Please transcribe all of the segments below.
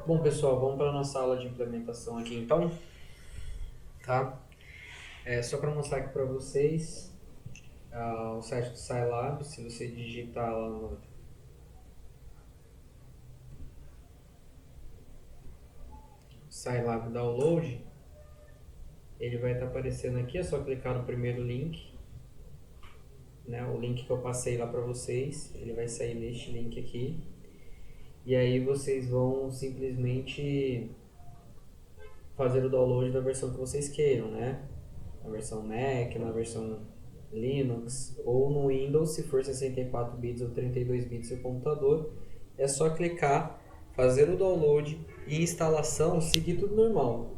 Bom, pessoal, vamos para a nossa aula de implementação aqui então, tá? Só para mostrar aqui para vocês o site do Scilab. Se você digitar lá no Scilab Download, ele vai estar aparecendo aqui. É só clicar no primeiro link, né? O link que eu passei lá para vocês, ele vai sair neste link aqui. E aí vocês vão simplesmente fazer o download da versão que vocês queiram, né? Na versão Mac, na versão Linux ou no Windows, se for 64 bits ou 32 bits o computador. É só clicar, fazer o download e instalação, seguir tudo normal.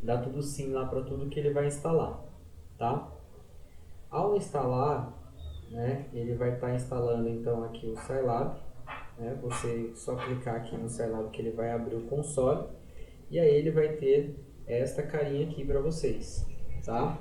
Dá tudo sim lá para tudo que ele vai instalar, tá? Ao instalar, né, ele vai estar instalando então aqui o Scilab, né? Você só clicar aqui no Scilab que ele vai abrir o console e aí ele vai ter esta carinha aqui para vocês, tá?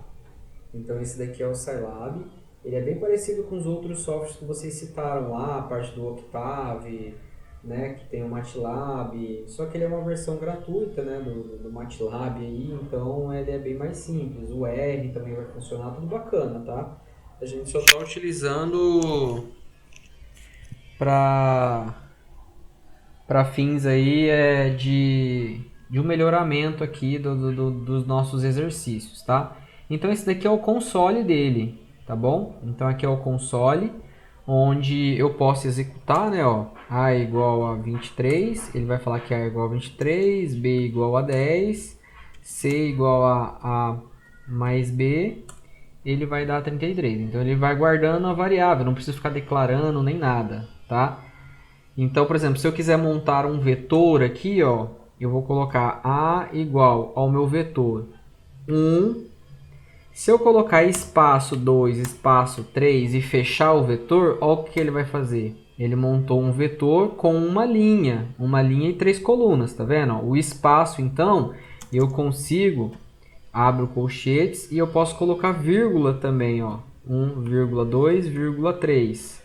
Então esse daqui é o Scilab. Ele é bem parecido com os outros softwares que vocês citaram lá, a parte do Octave, né, que tem o MATLAB, só que ele é uma versão gratuita, né, do MATLAB aí, então ele é bem mais simples. O R também vai funcionar, tudo bacana, tá? A gente só está utilizando para fins aí de um melhoramento aqui dos nossos exercícios, tá? Então esse daqui é o console dele, tá bom? Então aqui é o console, onde eu posso executar, né, ó, A igual a 23, ele vai falar que A é igual a 23, B igual a 10, C igual a A mais B, ele vai dar 33. Então ele vai guardando a variável, não precisa ficar declarando nem nada, tá? Então, por exemplo, se eu quiser montar um vetor aqui, ó, eu vou colocar A igual ao meu vetor 1. Se eu colocar espaço 2, espaço 3 e fechar o vetor, olha o que ele vai fazer. Ele montou um vetor com uma linha e 3 colunas, tá vendo? O espaço, então, eu consigo, abro colchetes e eu posso colocar vírgula também, ó, 1,2, 3.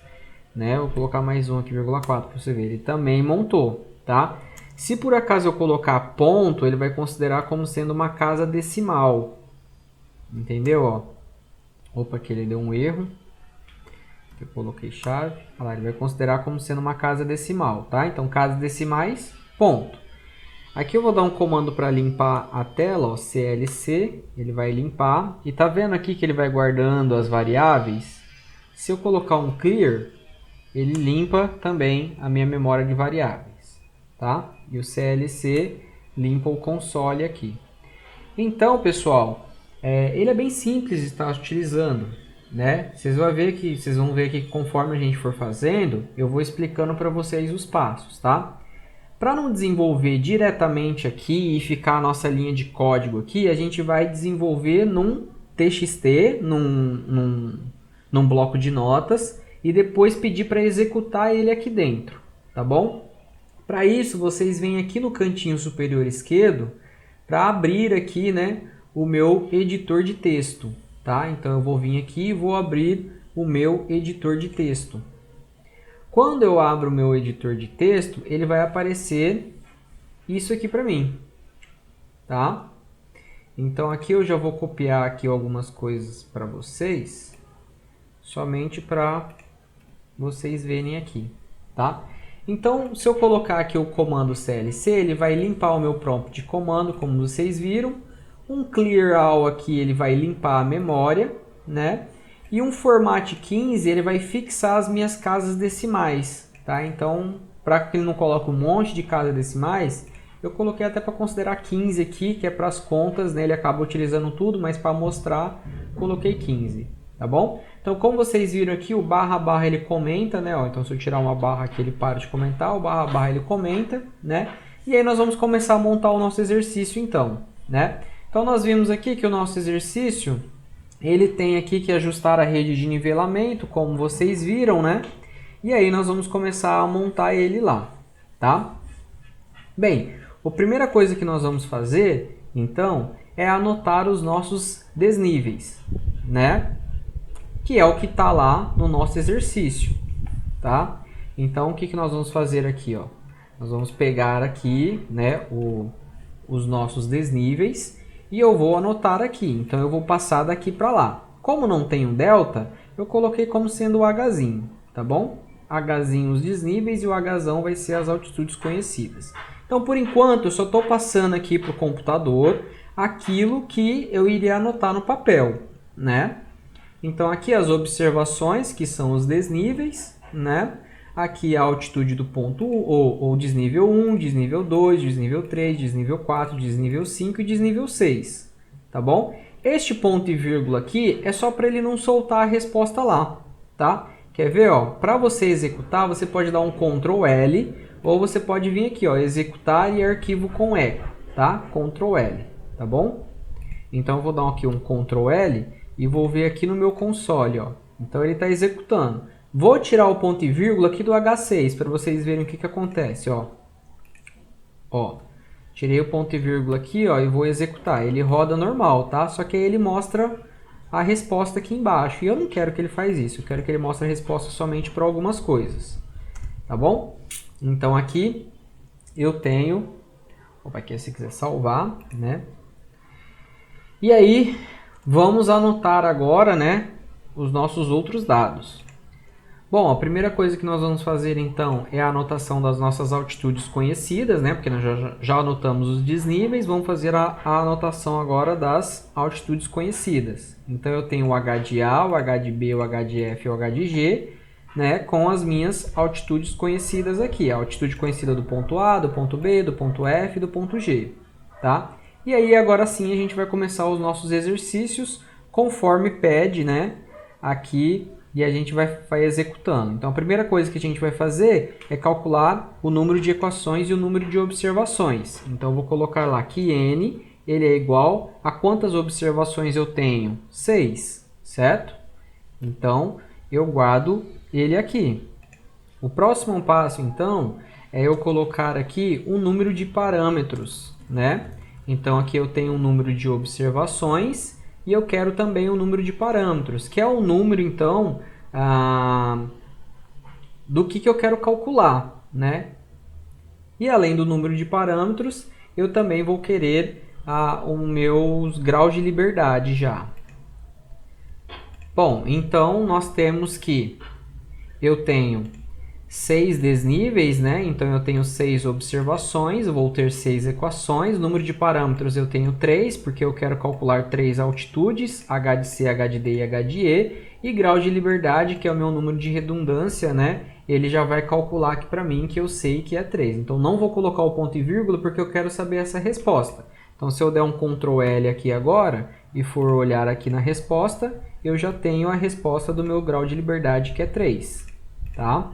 Né? Vou colocar mais um aqui, 4, para você ver. Ele também montou, tá? Se por acaso eu colocar ponto, ele vai considerar como sendo uma casa decimal. Entendeu? Ó. Opa, aqui ele deu um erro. Eu coloquei chave. Olha lá, ele vai considerar como sendo uma casa decimal, tá? Então, casas decimais, ponto. Aqui eu vou dar um comando para limpar a tela, ó, CLC. Ele vai limpar. E tá vendo aqui que ele vai guardando as variáveis? Se eu colocar um clear, ele limpa também a minha memória de variáveis, tá? E o CLC limpa o console aqui. Então, pessoal, ele é bem simples de estar utilizando, né? Vocês vão ver que conforme a gente for fazendo, eu vou explicando para vocês os passos, tá? Para não desenvolver diretamente aqui e ficar a nossa linha de código aqui, a gente vai desenvolver num TXT, num bloco de notas, e depois pedir para executar ele aqui dentro, tá bom? Para isso, vocês vêm aqui no cantinho superior esquerdo para abrir aqui, né, o meu editor de texto, tá? Então eu vou vir aqui e vou abrir o meu editor de texto. Quando eu abro o meu editor de texto, ele vai aparecer isso aqui para mim, tá? Então aqui eu já vou copiar aqui algumas coisas para vocês, somente para vocês verem aqui, tá? Então, se eu colocar aqui o comando CLC, ele vai limpar o meu prompt de comando, como vocês viram. Um clear all aqui, ele vai limpar a memória, né? E um format 15, ele vai fixar as minhas casas decimais, tá? Então, para que ele não coloque um monte de casas decimais, eu coloquei até para considerar 15 aqui, que é para as contas, né? Ele acaba utilizando tudo, mas para mostrar, coloquei 15, tá bom? Então, como vocês viram aqui, o barra ele comenta, né? Ó, então, se eu tirar uma barra aqui, ele para de comentar, o barra ele comenta, né? E aí nós vamos começar a montar o nosso exercício, então, né? Então, nós vimos aqui que o nosso exercício, ele tem aqui que ajustar a rede de nivelamento, como vocês viram, né? E aí nós vamos começar a montar ele lá, tá? Bem, a primeira coisa que nós vamos fazer, então, é anotar os nossos desníveis, né? Que é o que está lá no nosso exercício, tá? Então, o que nós vamos fazer aqui, ó? Nós vamos pegar aqui, né, os nossos desníveis e eu vou anotar aqui. Então, eu vou passar daqui para lá. Como não tem um delta, eu coloquei como sendo o Hzinho, tá bom? Hzinho os desníveis e o Hzão vai ser as altitudes conhecidas. Então, por enquanto, eu só estou passando aqui para o computador aquilo que eu iria anotar no papel, né? Então, aqui as observações, que são os desníveis, né? Aqui a altitude do ponto ou desnível 1, desnível 2, desnível 3, desnível 4, desnível 5 e desnível 6, tá bom? Este ponto e vírgula aqui é só para ele não soltar a resposta lá, tá? Quer ver, ó? Para você executar, você pode dar um Ctrl L ou você pode vir aqui, ó, executar e arquivo com eco, tá? Ctrl L, tá bom? Então eu vou dar aqui um Ctrl L e vou ver aqui no meu console, ó. Então ele está executando. Vou tirar o ponto e vírgula aqui do H6 para vocês verem o que acontece, ó. Ó, tirei o ponto e vírgula aqui, ó, e vou executar. Ele roda normal, tá? Só que aí ele mostra a resposta aqui embaixo. E eu não quero que ele faça isso. Eu quero que ele mostre a resposta somente para algumas coisas, tá bom? Então aqui eu tenho, opa, aqui se quiser salvar, né? E aí vamos anotar agora, né, os nossos outros dados. Bom, a primeira coisa que nós vamos fazer então é a anotação das nossas altitudes conhecidas, né? Porque nós já anotamos os desníveis, vamos fazer a anotação agora das altitudes conhecidas. Então eu tenho o H de A, o H de B, o H de F e o H de G, né? Com as minhas altitudes conhecidas aqui. A altitude conhecida do ponto A, do ponto B, do ponto F e do ponto G, tá? E aí agora sim a gente vai começar os nossos exercícios conforme pede, né? Aqui. E a gente vai executando. Então, a primeira coisa que a gente vai fazer é calcular o número de equações e o número de observações. Então, eu vou colocar lá que n ele é igual a quantas observações eu tenho? 6, certo? Então, eu guardo ele aqui. O próximo passo, então, é eu colocar aqui um número de parâmetros, né? Então, aqui eu tenho um número de observações e eu quero também o número de parâmetros, que é o número, então, do que eu quero calcular, né? E além do número de parâmetros, eu também vou querer os meus graus de liberdade já. Bom, então nós temos que eu tenho 6 desníveis, né? Então eu tenho 6 observações, eu vou ter 6 equações. Número de parâmetros eu tenho 3, porque eu quero calcular 3 altitudes, H de C, H de D e H de E. E grau de liberdade, que é o meu número de redundância, né? Ele já vai calcular aqui para mim, que eu sei que é 3. Então não vou colocar o ponto e vírgula, porque eu quero saber essa resposta. Então se eu der um Ctrl L aqui agora, e for olhar aqui na resposta, eu já tenho a resposta do meu grau de liberdade, que é 3, tá?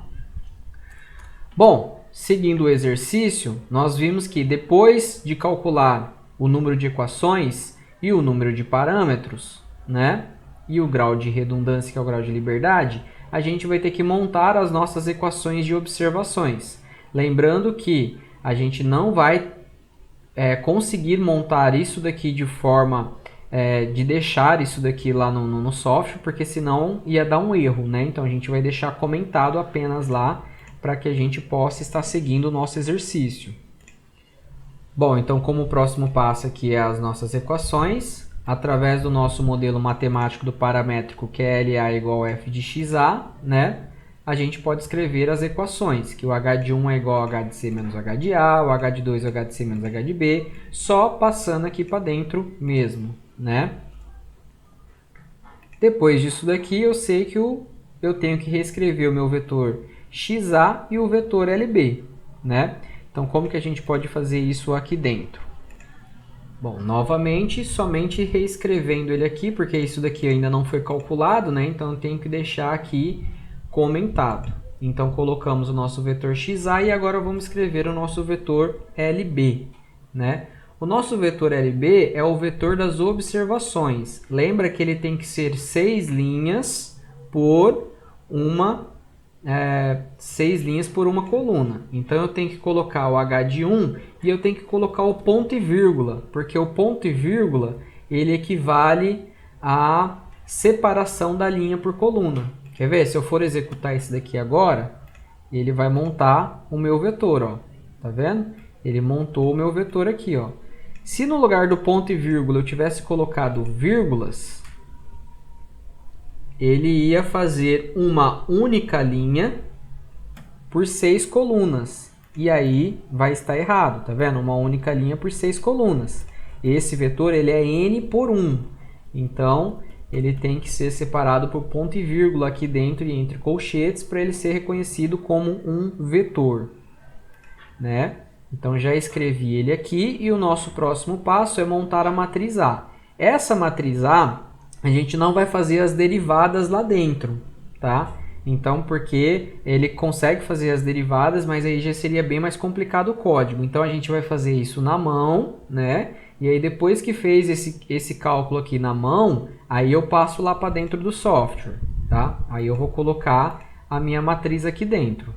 Bom, seguindo o exercício, nós vimos que depois de calcular o número de equações e o número de parâmetros, né, e o grau de redundância, que é o grau de liberdade, a gente vai ter que montar as nossas equações de observações. Lembrando que a gente não vai conseguir montar isso daqui de forma de deixar isso daqui lá no software, porque senão ia dar um erro, né? Então a gente vai deixar comentado apenas lá, para que a gente possa estar seguindo o nosso exercício. Bom, então como o próximo passo aqui é as nossas equações, através do nosso modelo matemático do paramétrico, que é LA igual a F de XA, né? A gente pode escrever as equações, que o H de 1 é igual a H de C menos H de A, o H de 2 é H de C menos H de B, só passando aqui para dentro mesmo, né? Depois disso daqui, eu sei que eu tenho que reescrever o meu vetor XA e o vetor LB, né? Então, como que a gente pode fazer isso aqui dentro? Bom, novamente, somente reescrevendo ele aqui, porque isso daqui ainda não foi calculado, né? Então, eu tenho que deixar aqui comentado. Então, colocamos o nosso vetor XA e agora vamos escrever o nosso vetor LB, né? O nosso vetor LB é o vetor das observações. Lembra que ele tem que ser 6 linhas por uma 6 linhas por uma coluna. Então eu tenho que colocar o H de 1 e eu tenho que colocar o ponto e vírgula, porque o ponto e vírgula ele equivale à separação da linha por coluna. Quer ver? Se eu for executar esse daqui agora, ele vai montar o meu vetor, ó. Tá vendo? Ele montou o meu vetor aqui, ó. Se no lugar do ponto e vírgula eu tivesse colocado vírgulas, ele ia fazer uma única linha por 6 colunas. E aí vai estar errado, tá vendo? Uma única linha por 6 colunas. Esse vetor ele é n por 1. Então, ele tem que ser separado por ponto e vírgula aqui dentro e entre colchetes para ele ser reconhecido como um vetor, né? Então, já escrevi ele aqui e o nosso próximo passo é montar a matriz A. Essa matriz A, a gente não vai fazer as derivadas lá dentro, tá? Então, porque ele consegue fazer as derivadas, mas aí já seria bem mais complicado o código. Então, a gente vai fazer isso na mão, né? E aí, depois que fez esse cálculo aqui na mão, aí eu passo lá para dentro do software, tá? Aí eu vou colocar a minha matriz aqui dentro.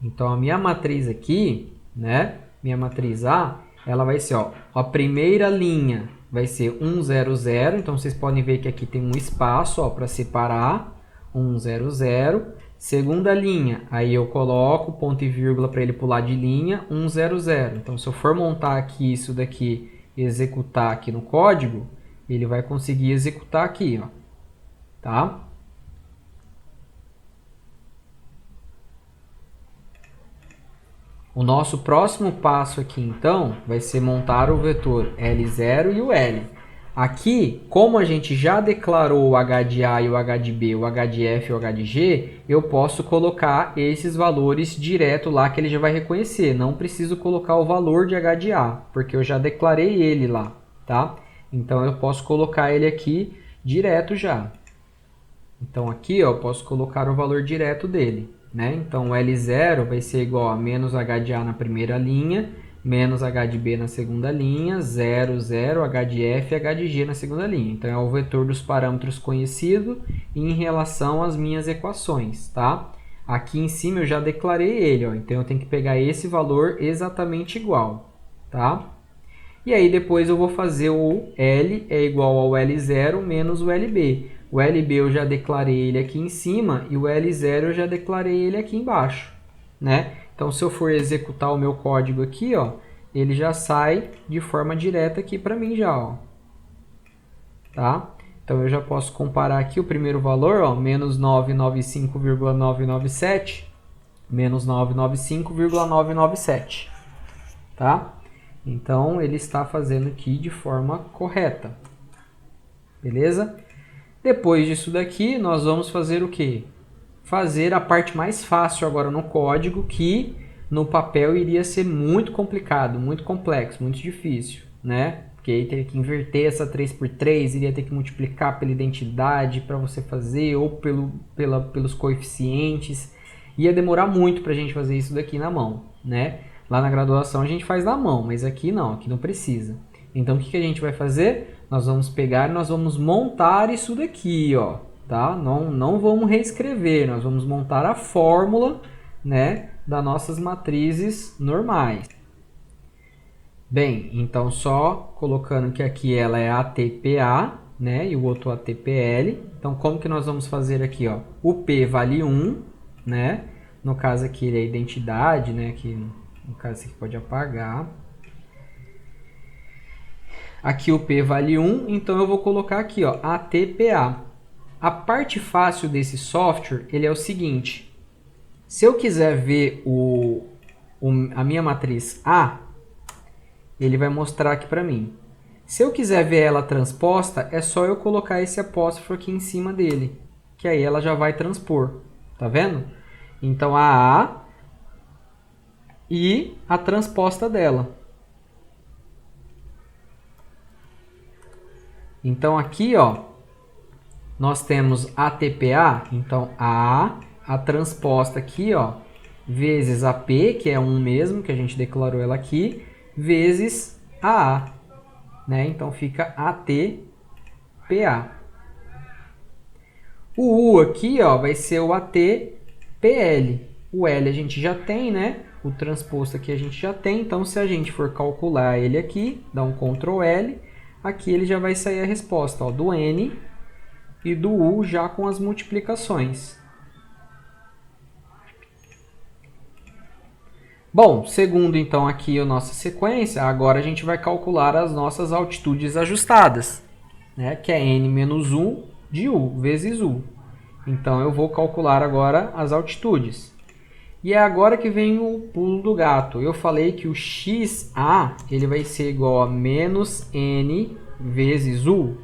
Então, a minha matriz aqui, né? Minha matriz A, ela vai ser, ó, a primeira linha vai ser 1, 0, 0. Então, vocês podem ver que aqui tem um espaço, ó, para separar. 1, 0, 0. Segunda linha, aí eu coloco ponto e vírgula para ele pular de linha, 1, 0, 0. Então, se eu for montar aqui isso daqui e executar aqui no código, ele vai conseguir executar aqui, ó, tá? O nosso próximo passo aqui, então, vai ser montar o vetor L0 e o L. Aqui, como a gente já declarou o H de A e o H de B, o H de F e o H de G, eu posso colocar esses valores direto lá que ele já vai reconhecer. Não preciso colocar o valor de H de A, porque eu já declarei ele lá, tá? Então, eu posso colocar ele aqui direto já. Então, aqui ó, eu posso colocar o valor direto dele, né? Então, o L0 vai ser igual a menos H de A na primeira linha, menos H de B na segunda linha, 0, 0, H de F e H de G na segunda linha. Então, é o vetor dos parâmetros conhecido em relação às minhas equações, tá? Aqui em cima eu já declarei ele, ó, então eu tenho que pegar esse valor exatamente igual, tá? E aí depois eu vou fazer o L é igual ao L0 menos o LB. O LB eu já declarei ele aqui em cima e o L0 eu já declarei ele aqui embaixo, né? Então, se eu for executar o meu código aqui, ó, ele já sai de forma direta aqui para mim já, ó. Tá? Então, eu já posso comparar aqui o primeiro valor, ó, menos 995,997, menos 995,997, tá? Então, ele está fazendo aqui de forma correta, beleza? Depois disso daqui, nós vamos fazer o quê? Fazer a parte mais fácil agora no código, que no papel iria ser muito complicado, muito complexo, muito difícil, né? Porque aí teria que inverter essa 3×3, iria ter que multiplicar pela identidade para você fazer, ou pelos coeficientes. Ia demorar muito para a gente fazer isso daqui na mão, né? Lá na graduação a gente faz na mão, mas aqui não precisa. Então o que a gente vai fazer? Nós vamos pegar e nós vamos montar isso daqui, ó. Tá? Não vamos reescrever, nós vamos montar a fórmula, né, das nossas matrizes normais. Bem, então só colocando que aqui ela é ATPA, né, e o outro ATPL. Então como que nós vamos fazer aqui, ó? O P vale 1, né? No caso aqui ele é a identidade, né, aqui no caso aqui pode apagar. Aqui o P vale 1, então eu vou colocar aqui, ó, ATPA. A parte fácil desse software, ele é o seguinte: se eu quiser ver a minha matriz A, ele vai mostrar aqui para mim. Se eu quiser ver ela transposta, é só eu colocar esse apóstrofo aqui em cima dele, que aí ela já vai transpor, tá vendo? Então a A e a transposta dela. Então aqui, ó, nós temos ATPA, então a transposta aqui, ó, vezes a P, que é 1 mesmo, que a gente declarou ela aqui, vezes a, né? Então fica ATPA. O U aqui, ó, vai ser o ATPL. O L a gente já tem, né? O transposto aqui a gente já tem, então se a gente for calcular ele aqui, dá um Ctrl L, aqui ele já vai sair a resposta, ó, do N e do U já com as multiplicações. Bom, segundo então aqui a nossa sequência, agora a gente vai calcular as nossas altitudes ajustadas, né? Que é n menos 1 de u vezes u. Então eu vou calcular agora as altitudes. E é agora que vem o pulo do gato. Eu falei que o xa ele vai ser igual a menos n vezes u.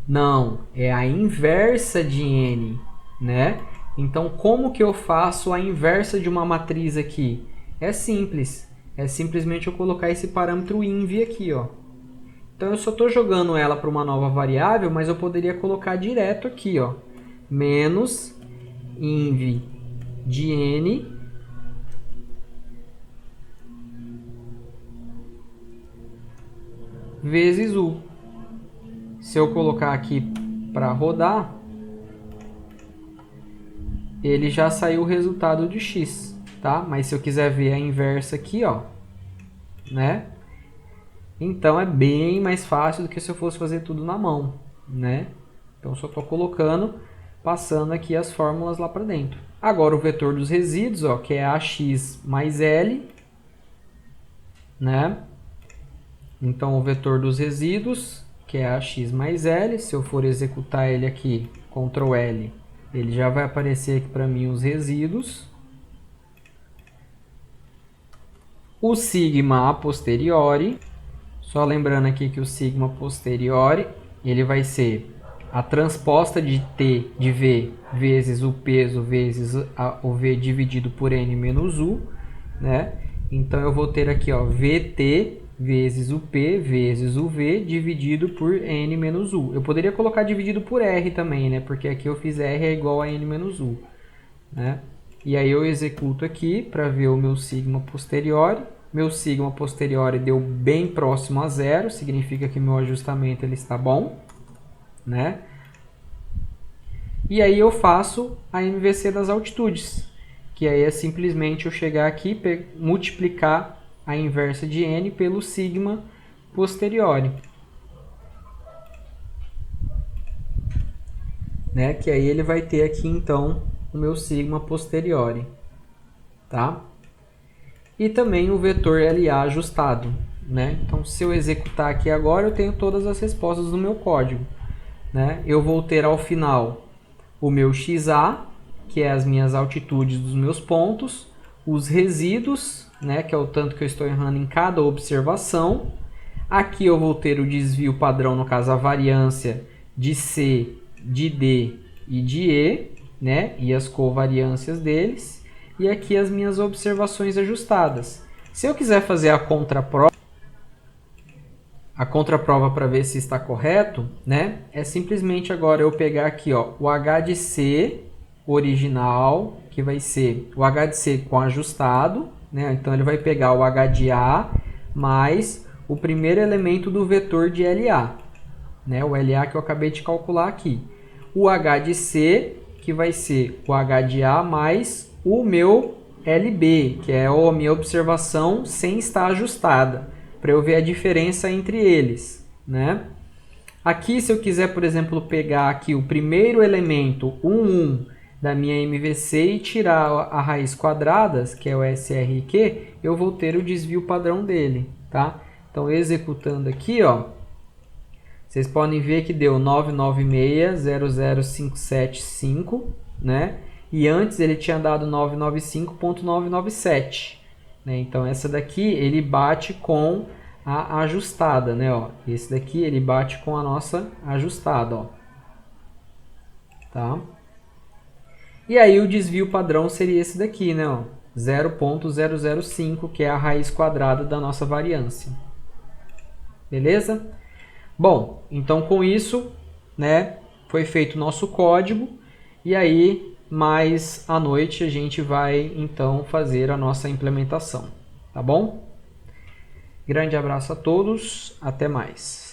Não, é a inversa de n, né? Então, como que eu faço a inversa de uma matriz aqui? É simples. É simplesmente eu colocar esse parâmetro inv aqui, ó. Então, eu só estou jogando ela para uma nova variável, mas eu poderia colocar direto aqui, ó. Menos inv de n vezes u. Se eu colocar aqui para rodar, ele já saiu o resultado de x, tá? Mas se eu quiser ver a inversa aqui, ó, né? Então é bem mais fácil do que se eu fosse fazer tudo na mão, né? Então só estou colocando, passando aqui as fórmulas lá para dentro. Agora o vetor dos resíduos, ó, que é ax mais l, né? Então o vetor dos resíduos, que é ax mais l, se eu for executar ele aqui, Ctrl L, ele já vai aparecer aqui para mim os resíduos. O sigma a posteriori, só lembrando aqui que o sigma a posteriori, ele vai ser a transposta de t de v vezes o peso vezes o v dividido por n menos u, né? Então eu vou ter aqui, ó, vt vezes o p vezes o v dividido por n menos u. Eu poderia colocar dividido por r também, né? Porque aqui eu fiz r é igual a n menos u, né? E aí eu executo aqui para ver o meu sigma posteriori. Meu sigma posteriori deu bem próximo a zero, significa que meu ajustamento ele está bom, né? E aí eu faço a MVC das altitudes, que aí é simplesmente eu chegar aqui e multiplicar a inversa de n pelo sigma posteriori, né? Que aí ele vai ter aqui então o meu sigma posteriori, tá? E também o vetor LA ajustado, né? Então se eu executar aqui agora eu tenho todas as respostas do meu código, né? Eu vou ter ao final o meu xa, que é as minhas altitudes dos meus pontos, os resíduos, né, que é o tanto que eu estou errando em cada observação. Aqui eu vou ter o desvio padrão, no caso a variância de C, de D e de E, né, e as covariâncias deles. E aqui as minhas observações ajustadas. Se eu quiser fazer a contraprova para ver se está correto, né, é simplesmente agora eu pegar aqui, ó, o H de C original, que vai ser o H de C com ajustado, né? Então ele vai pegar o H de A mais o primeiro elemento do vetor de LA, né? O LA que eu acabei de calcular aqui. O H de C, que vai ser o H de A mais o meu LB, que é a minha observação sem estar ajustada, para eu ver a diferença entre eles, né? Aqui, se eu quiser, por exemplo, pegar aqui o primeiro elemento, 1 da minha MVC e tirar a raiz quadrada, que é o SRQ, eu vou ter o desvio padrão dele, tá? Então, executando aqui, ó, vocês podem ver que deu 996.00575, né? E antes ele tinha dado 995.997, né? Então, essa daqui, ele bate com a ajustada, né? Ó, esse daqui, ele bate com a nossa ajustada, ó. Tá? E aí o desvio padrão seria esse daqui, né? 0.005, que é a raiz quadrada da nossa variância. Beleza? Bom, então com isso, né, foi feito o nosso código. E aí, mais à noite, a gente vai então fazer a nossa implementação. Tá bom? Grande abraço a todos, até mais.